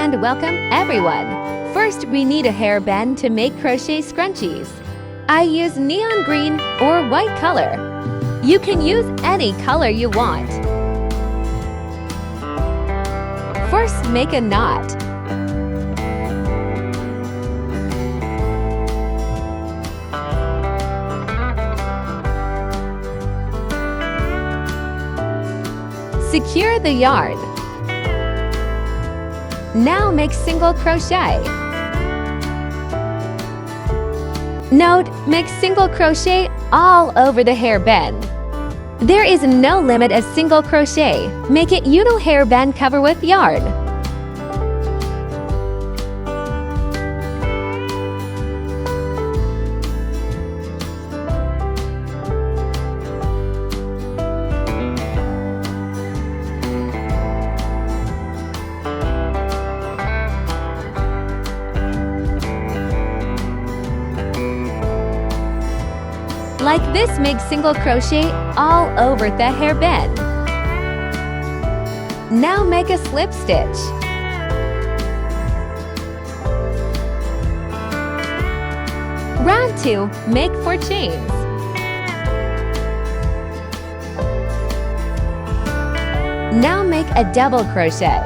and welcome everyone! First, we need a hairband to make crochet scrunchies. I use neon green or white color. You can use any color you want. First, make a knot. Secure the yarn. Now make single crochet. Note, make single crochet all over the hairband. There is no limit of single crochet. Make it uno hairband cover with yarn. Like this, make single crochet all over the hairband. Now make a slip stitch. Round 2, make 4 chains. Now make a double crochet.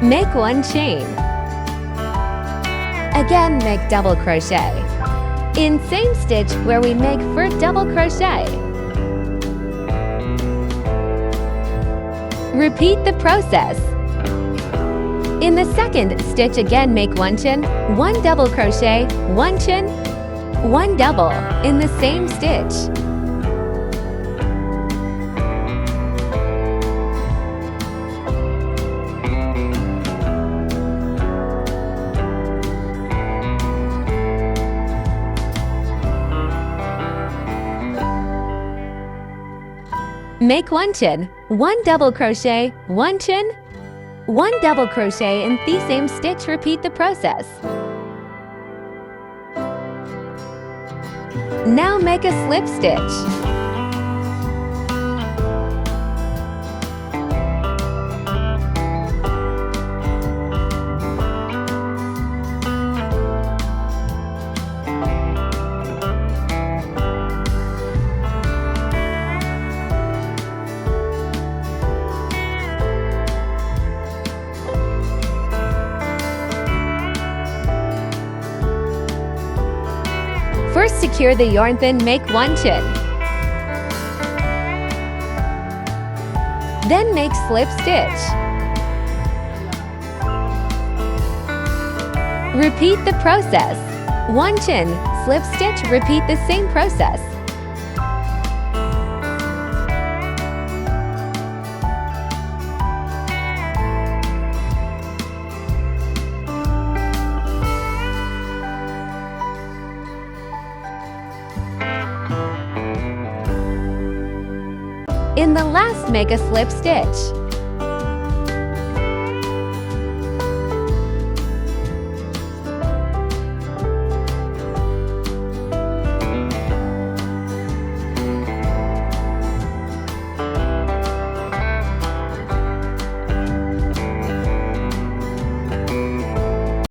Make 1 chain. Again, make double crochet. In same stitch where we make first double crochet. Repeat the process. In the second stitch, again make 1 chain, 1 double crochet, 1 chain, 1 double in the same stitch. Make 1 chain, 1 double crochet, 1 chain, 1 double crochet in the same stitch. Repeat the process. Now make a slip stitch. First, secure the yarn, then make 1 chain. Then make slip stitch. Repeat the process. 1 chain, slip stitch, repeat the same process. In the last, make a slip stitch.